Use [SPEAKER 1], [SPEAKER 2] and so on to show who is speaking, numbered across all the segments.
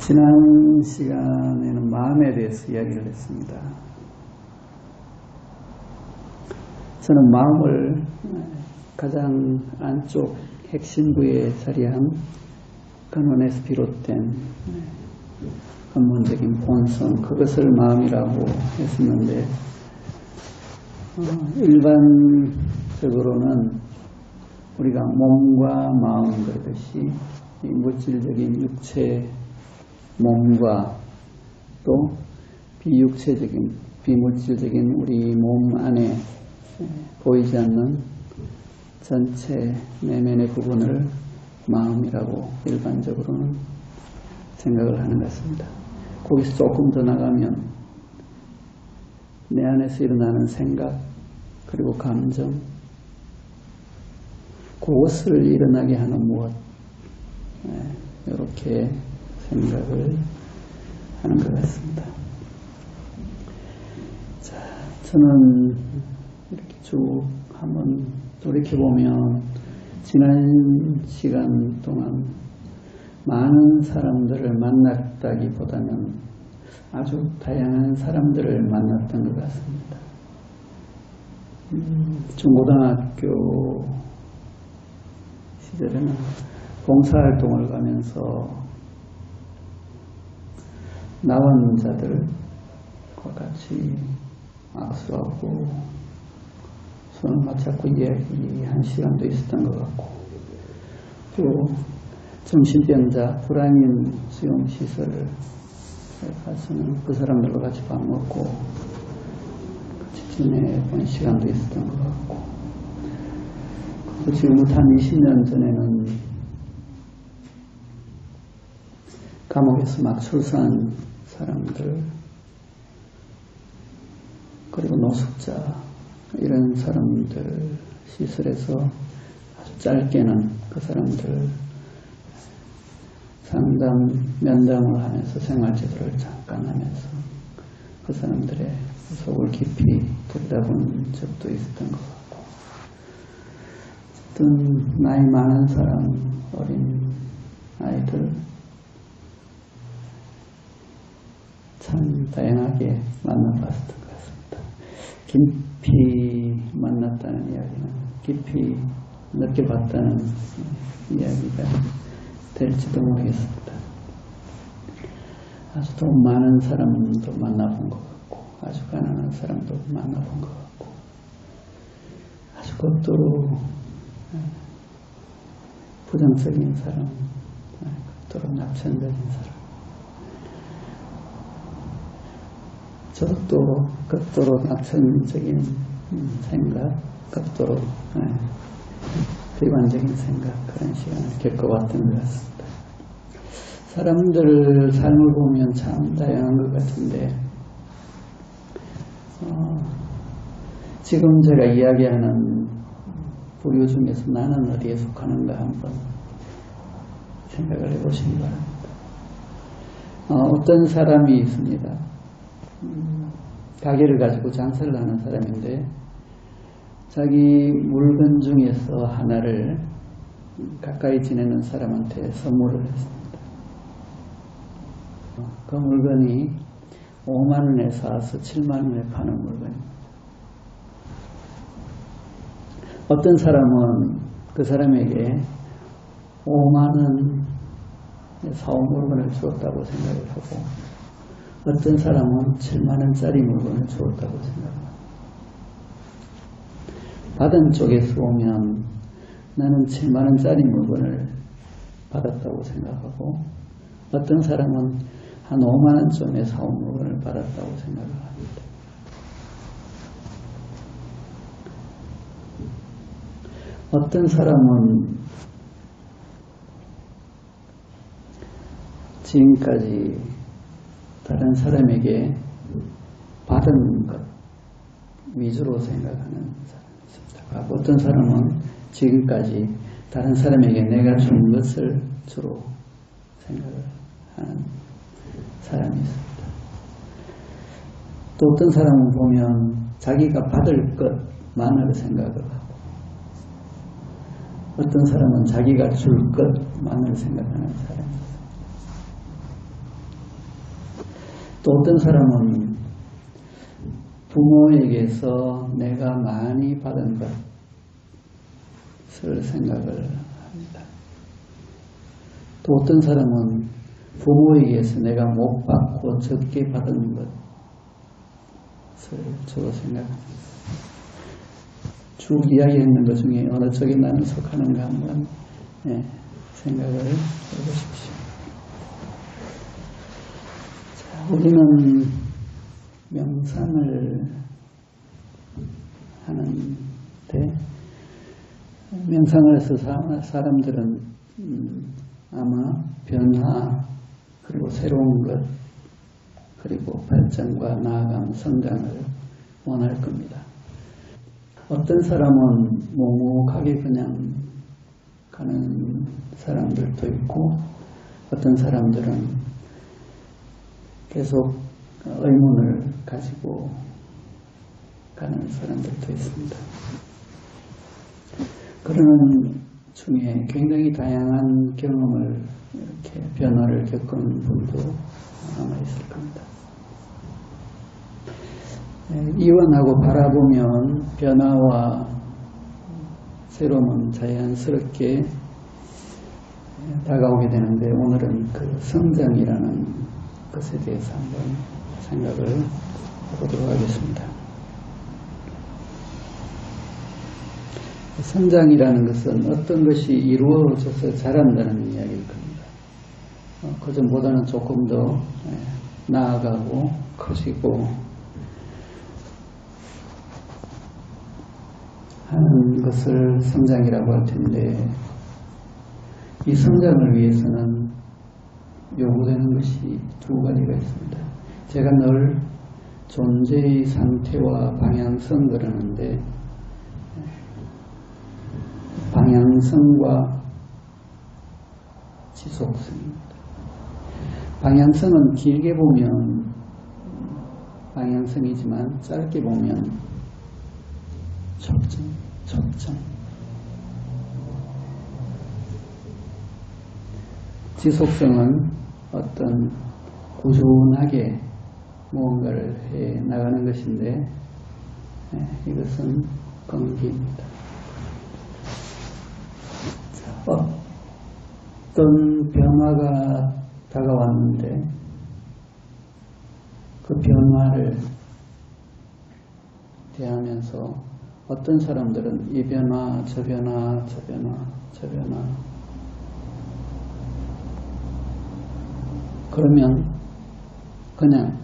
[SPEAKER 1] 지난 시간에는 마음에 대해서 이야기를 했습니다. 저는 마음을 가장 안쪽 핵심부에 자리한 근원에서 비롯된 근본적인 본성, 그것을 마음이라고 했었는데, 일반적으로는 우리가 몸과 마음 그러듯이 이 물질적인 육체 몸과 또 비육체적인 비물질적인 우리 몸 안에 보이지 않는 전체 내면의 부분을 마음이라고 일반적으로는 생각을 하는 것 같습니다. 거기서 조금 더 나가면 내 안에서 일어나는 생각 그리고 감정, 그것을 일어나게 하는 무엇, 이렇게 생각을 하는 것 같습니다. 자, 저는 이렇게 쭉 한번 돌이켜보면 지난 시간 동안 많은 사람들을 만났다기보다는 아주 다양한 사람들을 만났던 것 같습니다. 중고등학교 시절에는 봉사활동을 가면서 나온 자들과 같이 악수하고 손을 맞잡고 이야기한 시간도 있었던 것 같고, 또 정신병자 불안인 수용시설을 가서는 그 사람들과 같이 밥 먹고 같이 지내본 시간도 있었던 것 같고, 또 지금부터 한 20년 전에는 감옥에서 막 출소한 사람들, 그리고 노숙자, 이런 사람들 시설에서 아주 짧게는 그 사람들 상담, 면담을 하면서 생활제도를 잠깐 하면서 그 사람들의 속을 깊이 들여다본 적도 있었던 것 같고, 어떤 나이 많은 사람, 어린 아이들 참 다양하게 만나봤던 것 같습니다. 깊이 만났다는 이야기는 깊이 느껴봤다는 이야기가 될지도 모르겠습니다. 아주 더 많은 사람도 만나본 것 같고, 아주 가난한 사람도 만나본 것 같고, 아주 그것도 부정적인 사람, 그것도 낙천적인 사람, 저도 극도로 낙천적인 생각, 극도로 비관적인 생각, 그런 시간을 겪어봤던 것 같습니다. 사람들 삶을 보면 참 다양한 것 같은데, 지금 제가 이야기하는 부류 중에서 나는 어디에 속하는가 한번 생각을 해보시기 바랍니다. 어떤 사람이 있습니다. 가게를 가지고 장사를 하는 사람인데, 자기 물건 중에서 하나를 가까이 지내는 사람한테 선물을 했습니다. 그 물건이 5만 원에 사서 7만 원에 파는 물건입니다. 어떤 사람은 그 사람에게 5만 원에 사온 물건을 주었다고 생각을 하고, 어떤 사람은 7만 원짜리 물건을 주었다고 생각합니다. 받은 쪽에서 보면 나는 7만 원짜리 물건을 받았다고 생각하고, 어떤 사람은 한 5만 원쯤에 사온 물건을 받았다고 생각을 합니다. 어떤 사람은 지금까지 다른 사람에게 받은 것 위주로 생각하는 사람이 있습니다. 어떤 사람은 지금까지 다른 사람에게 내가 준 것을 주로 생각을 하는 사람이 있습니다. 또 어떤 사람은 보면 자기가 받을 것만을 생각을 하고, 어떤 사람은 자기가 줄 것만을 생각하는 사람이 있습니다. 또 어떤 사람은 부모에게서 내가 많이 받은 것을 생각을 합니다. 또 어떤 사람은 부모에게서 내가 못 받고 적게 받은 것을 주로 생각합니다. 쭉 이야기했는 것 중에 어느 쪽에 나는 속하는가 한번 생각을 해보십시오. 자, 우리는 명상을 하는데 명상을 해서 사람들은 아마 변화 그리고 새로운 것 그리고 발전과 나아감 성장을 원할 겁니다. 어떤 사람은 묵묵하게 그냥 가는 사람들도 있고 어떤 사람들은 계속 의문을 가지고 가는 사람들도 있습니다. 그러는 중에 굉장히 다양한 경험을 이렇게 변화를 겪은 분도 아마 있을 겁니다. 이완하고 바라보면 변화와 새로움은 자연스럽게 다가오게 되는데 오늘은 그 성장이라는 것에 대해서 한번 생각을 해보도록 하겠습니다. 성장이라는 것은 어떤 것이 이루어져서 자란다는 이야기일 겁니다. 그 전보다는 조금 더 나아가고 커지고 하는 것을 성장이라고 할 텐데 이 성장을 위해서는 요구되는 것이 두 가지가 있습니다. 제가 늘 존재의 상태와 방향성 그러는데 방향성과 지속성입니다. 방향성은 길게 보면 방향성이지만 짧게 보면 촉정. 지속성은 어떤 꾸준하게 무언가를 해 나가는 것인데 이것은 건기입니다. 어떤 변화가 다가왔는데 그 변화를 대하면서 어떤 사람들은 이 변화, 저 변화, 저 변화, 저 변화 그러면 그냥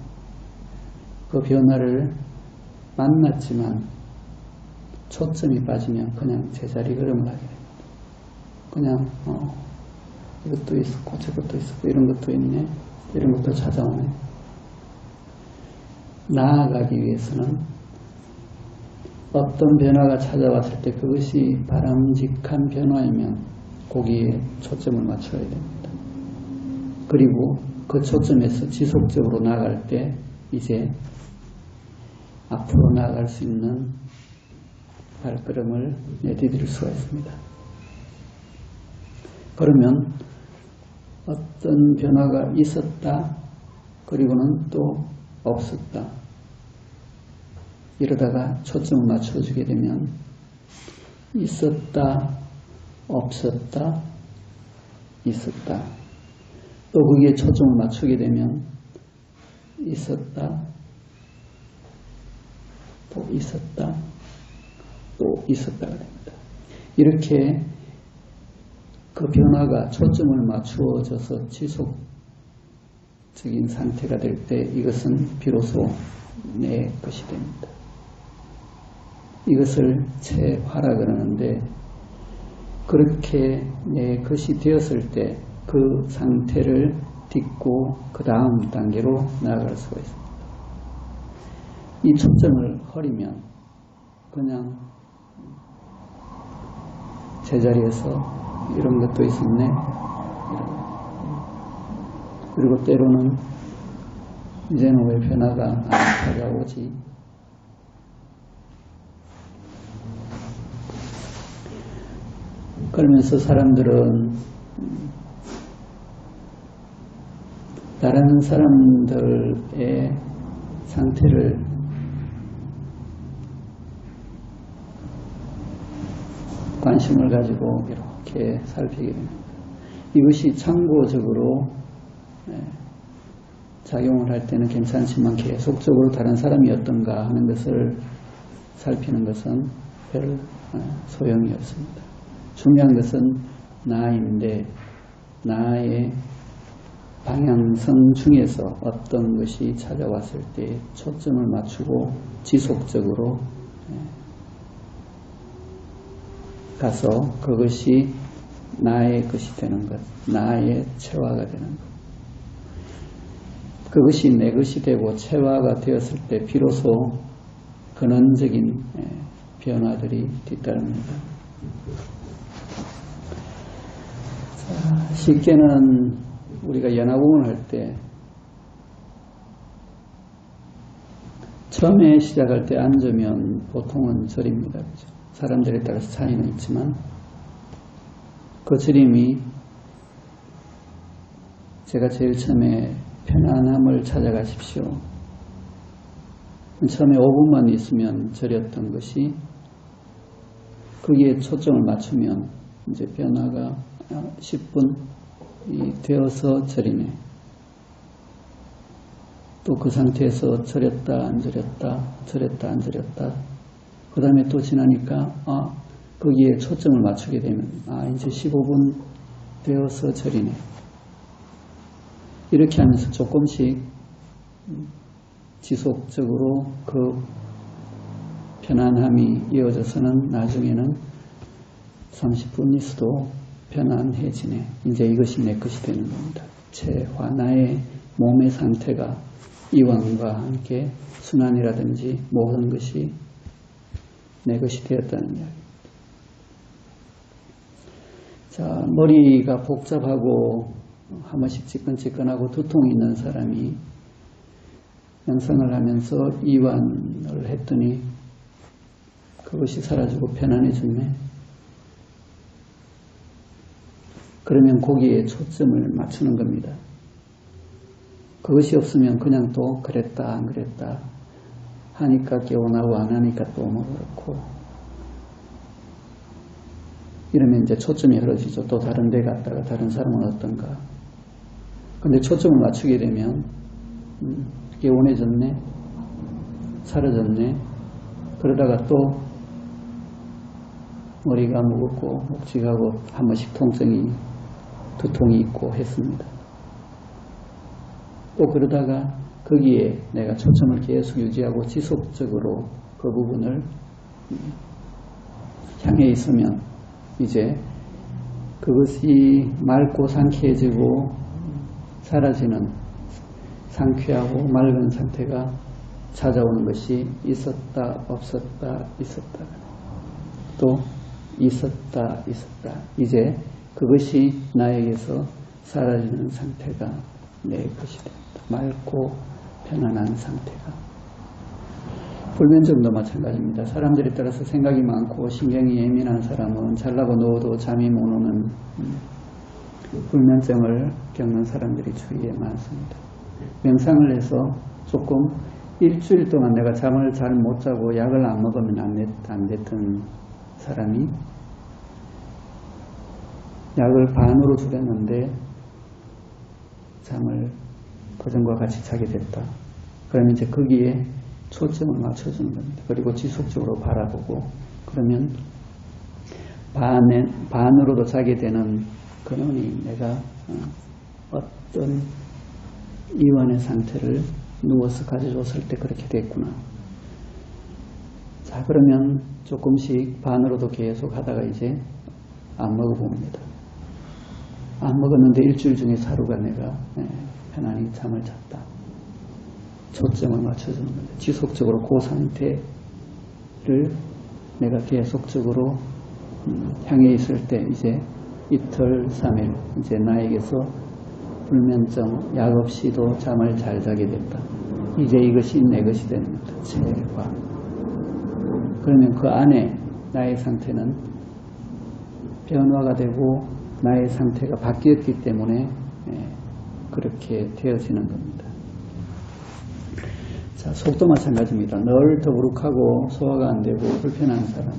[SPEAKER 1] 그 변화를 만났지만 초점이 빠지면 그냥 제자리 걸음을 하게 됩니다. 그냥 이것도 있었고 저것도 있었고 이런 것도 있네 이런 것도 찾아오네. 나아가기 위해서는 어떤 변화가 찾아왔을 때 그것이 바람직한 변화이면 거기에 초점을 맞춰야 됩니다. 그리고 그 초점에서 지속적으로 나아갈 때 이제 앞으로 나아갈 수 있는 발걸음을 내디딜 수가 있습니다. 그러면 어떤 변화가 있었다 그리고는 또 없었다 이러다가 초점을 맞춰주게 되면 있었다 없었다 있었다 또 거기에 초점을 맞추게 되면 있었다 또 있었다 또 있었다가 됩니다. 이렇게 그 변화가 초점을 맞추어져서 지속적인 상태가 될 때 이것은 비로소 내 것이 됩니다. 이것을 체화라 그러는데 그렇게 내 것이 되었을 때 그 상태를 딛고 그 다음 단계로 나아갈 수가 있습니다. 이 초점을 흐리면 그냥 제자리에서 이런 것도 있었네 그리고 때로는 이제는 왜 변화가 안 찾아오지 그러면서 사람들은 다른 사람들의 상태를 관심을 가지고 이렇게 살피게 됩니다. 이것이 참고적으로 작용을 할 때는 괜찮지만 계속적으로 다른 사람이 어떤가 하는 것을 살피는 것은 별 소용이 없습니다. 중요한 것은 나인데 나의 방향성 중에서 어떤 것이 찾아왔을 때 초점을 맞추고 지속적으로 가서 그것이 나의 것이 되는 것, 나의 체화가 되는 것. 그것이 내 것이 되고 체화가 되었을 때 비로소 근원적인 변화들이 뒤따릅니다. 자, 쉽게는 우리가 연화공을 할 때 처음에 시작할 때 앉으면 보통은 절입니다. 그렇죠? 사람들에 따라서 차이는 있지만 그 절임이 제가 제일 처음에 편안함을 찾아가십시오. 처음에 5분만 있으면 절였던 것이 거기에 초점을 맞추면 이제 변화가 10분이 되어서 절이네. 또 그 상태에서 절였다 안 절였다 절였다 안 절였다 그 다음에 또 지나니까 거기에 초점을 맞추게 되면 이제 15분 되어서 절이네. 이렇게 하면서 조금씩 지속적으로 그 편안함이 이어져서는 나중에는 30분 있어도 편안해지네. 이제 이것이 내 것이 되는 겁니다. 체화, 나의 몸의 상태가 이완과 함께 순환이라든지 모든 것이 내 것이 되었다는 이야기입니다. 자, 머리가 복잡하고 한 번씩 찌끈찌끈하고 두통이 있는 사람이 명상을 하면서 이완을 했더니 그것이 사라지고 편안해졌네. 그러면 거기에 초점을 맞추는 겁니다. 그것이 없으면 그냥 또 그랬다 안 그랬다 하니까 깨어나고 안 하니까 또 뭐 그렇고 이러면 이제 초점이 흐려지죠. 또 다른 데 갔다가 다른 사람은 어떤가. 근데 초점을 맞추게 되면 개운해졌네, 사라졌네. 그러다가 또 머리가 무겁고 묵직하고 한 번씩 두통이 있고 했습니다. 또 그러다가 거기에 내가 초점을 계속 유지하고 지속적으로 그 부분을 향해 있으면 이제 그것이 맑고 상쾌해지고 사라지는 상쾌하고 맑은 상태가 찾아오는 것이 있었다 없었다 있었다 또 있었다 이제 그것이 나에게서 사라지는 상태가 내 것이 됩니다. 맑고 편안한 상태가. 불면증도 마찬가지입니다. 사람들에 따라서 생각이 많고 신경이 예민한 사람은 잘라고 누워도 잠이 못 오는 불면증을 겪는 사람들이 주위에 많습니다. 명상을 해서 조금 일주일 동안 내가 잠을 잘 못 자고 약을 안 먹으면 안 됐던 사람이 약을 반으로 줄였는데 잠을 그전과 같이 자게 됐다. 그러면 이제 거기에 초점을 맞춰주는 겁니다. 그리고 지속적으로 바라보고 그러면 반으로도 자게 되는 근원이 내가 어떤 이완의 상태를 누워서 가져줬을 때 그렇게 됐구나. 자, 그러면 조금씩 반으로도 계속 하다가 이제 안 먹어봅니다. 안 먹었는데 일주일 중에 하루가 내가 편안히 잠을 잤다. 초점을 맞춰주는 겁니다. 지속적으로 그 상태를 내가 계속적으로 향해 있을 때 이제 이틀, 3일 이제 나에게서 불면증 약 없이도 잠을 잘 자게 됐다. 이제 이것이 내 것이 되는 겁니다. 체화. 그러면 그 안에 나의 상태는 변화가 되고 나의 상태가 바뀌었기 때문에 그렇게 되어지는 겁니다. 자, 속도 마찬가지입니다. 늘 더부룩하고 소화가 안 되고 불편한 사람.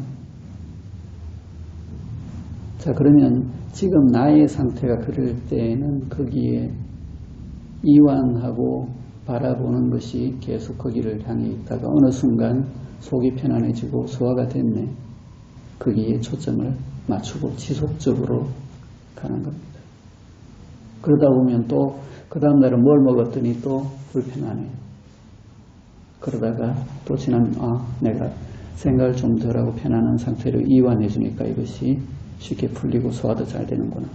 [SPEAKER 1] 자, 그러면 지금 나의 상태가 그럴 때에는 거기에 이완하고 바라보는 것이 계속 거기를 향해 있다가 어느 순간 속이 편안해지고 소화가 됐네. 거기에 초점을 맞추고 지속적으로 가는 겁니다. 그러다 보면 또 그 다음 날은 뭘 먹었더니 또 불편하네. 그러다가 또 내가 생각을 좀 덜하고 편안한 상태로 이완해 주니까 이것이 쉽게 풀리고 소화도 잘 되는구나.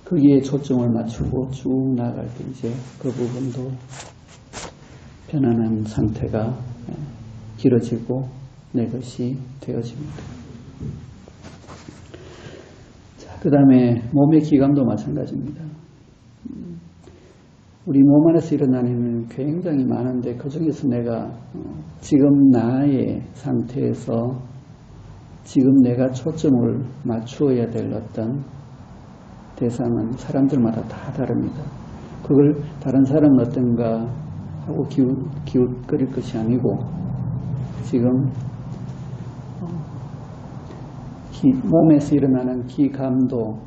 [SPEAKER 1] 거기에 초점을 맞추고 쭉 나아갈 때 이제 그 부분도 편안한 상태가 길어지고 내 것이 되어집니다. 그 다음에 몸의 기감도 마찬가지입니다. 우리 몸 안에서 일어나는 일은 굉장히 많은데 그 중에서 내가 지금 나의 상태에서 지금 내가 초점을 맞추어야 될 어떤 대상은 사람들마다 다 다릅니다. 그걸 다른 사람은 어떤가 하고 기웃거릴 것이 아니고 지금 몸에서 일어나는 기감도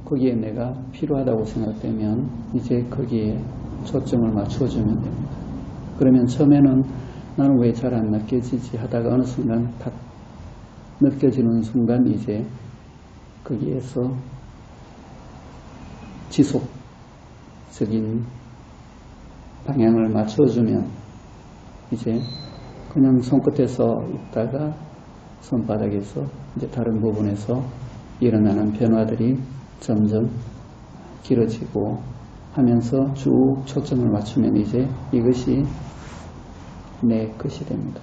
[SPEAKER 1] 거기에 내가 필요하다고 생각되면 이제 거기에 초점을 맞춰주면 됩니다. 그러면 처음에는 나는 왜 잘 안 느껴지지 하다가 어느 순간 딱 느껴지는 순간 이제 거기에서 지속적인 방향을 맞춰주면 이제 그냥 손끝에서 있다가 손바닥에서 이제 다른 부분에서 일어나는 변화들이 점점 길어지고 하면서 쭉 초점을 맞추면 이제 이것이 내 것이 됩니다.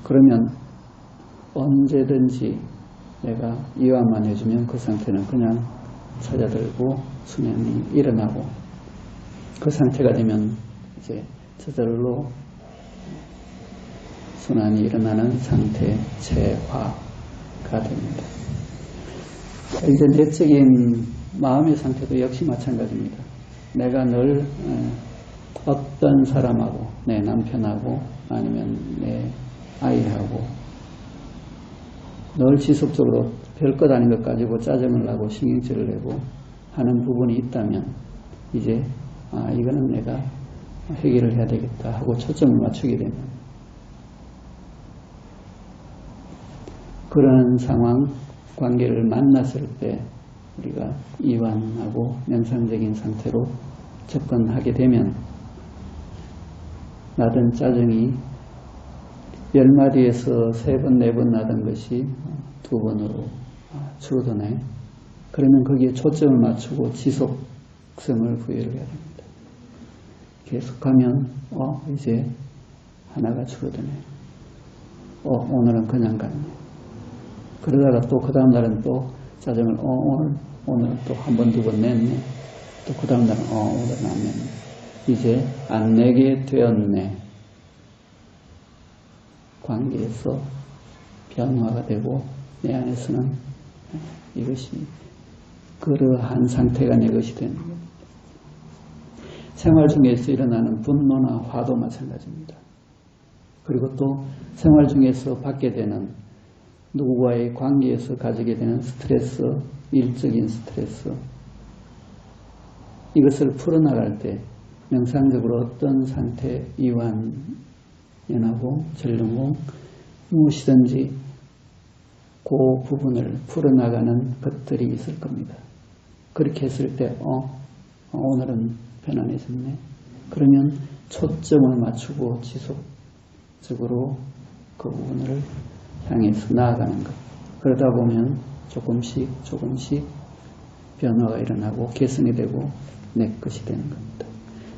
[SPEAKER 1] 그러면 언제든지 내가 이완만 해주면 그 상태는 그냥 찾아들고 수면이 일어나고 그 상태가 되면 이제 저절로 순환이 일어나는 상태, 체화가 됩니다. 이제 내적인 마음의 상태도 역시 마찬가지입니다. 내가 늘 어떤 사람하고, 내 남편하고, 아니면 내 아이하고, 늘 지속적으로 별것 아닌 것 가지고 짜증을 나고 신경질을 내고 하는 부분이 있다면, 이제, 이거는 내가 해결을 해야 되겠다 하고 초점을 맞추게 되면, 그런 상황, 관계를 만났을 때 우리가 이완하고 명상적인 상태로 접근하게 되면 나던 짜증이 10마디에서 3번, 4번 나던 것이 2번으로 줄어드네. 그러면 거기에 초점을 맞추고 지속성을 부여를 해야 됩니다. 계속하면 이제 하나가 줄어드네. 오늘은 그냥 갔네. 그러다가 또 그 다음 날은 또 짜증을 오늘은 또 한 번, 2번 냈네. 또 그 다음 날은 오늘은 안 냈네. 이제 안 내게 되었네. 관계에서 변화가 되고 내 안에서는 이것이 그러한 상태가 내 것이 되는 겁니다. 생활 중에서 일어나는 분노나 화도 마찬가지입니다. 그리고 또 생활 중에서 받게 되는 누구와의 관계에서 가지게 되는 스트레스, 일적인 스트레스, 이것을 풀어나갈 때 명상적으로 어떤 상태, 이완, 연하고 전륜공 무엇이든지 그 부분을 풀어나가는 것들이 있을 겁니다. 그렇게 했을 때 오늘은 편안해졌네. 그러면 초점을 맞추고 지속적으로 그 부분을 향해서 나아가는 것. 그러다 보면 조금씩 변화가 일어나고 개선이 되고 내 것이 되는 겁니다.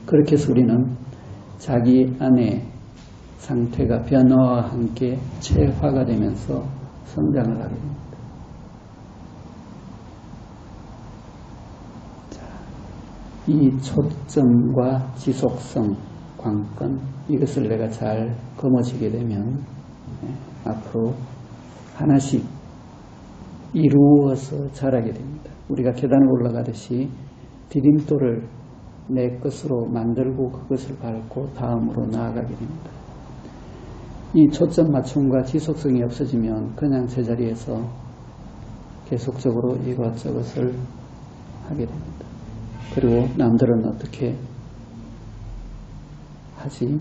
[SPEAKER 1] 그렇게 해서 우리는 자기 안에 상태가 변화와 함께 체화가 되면서 성장을 하게 됩니다. 이 초점과 지속성, 관건, 이것을 내가 잘 거머쥐게 되면 앞으로 하나씩 이루어서 자라게 됩니다. 우리가 계단을 올라가듯이 디딤돌을 내 것으로 만들고 그것을 밟고 다음으로 나아가게 됩니다. 이 초점 맞춤과 지속성이 없어지면 그냥 제자리에서 계속적으로 이것저것을 하게 됩니다. 그리고 남들은 어떻게 하지?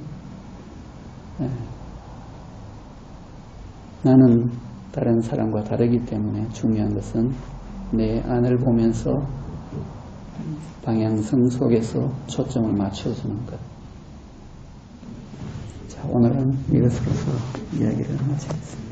[SPEAKER 1] 나는 다른 사람과 다르기 때문에 중요한 것은 내 안을 보면서 방향성 속에서 초점을 맞춰주는 것. 자, 오늘은 이것으로서 이야기를 마치겠습니다.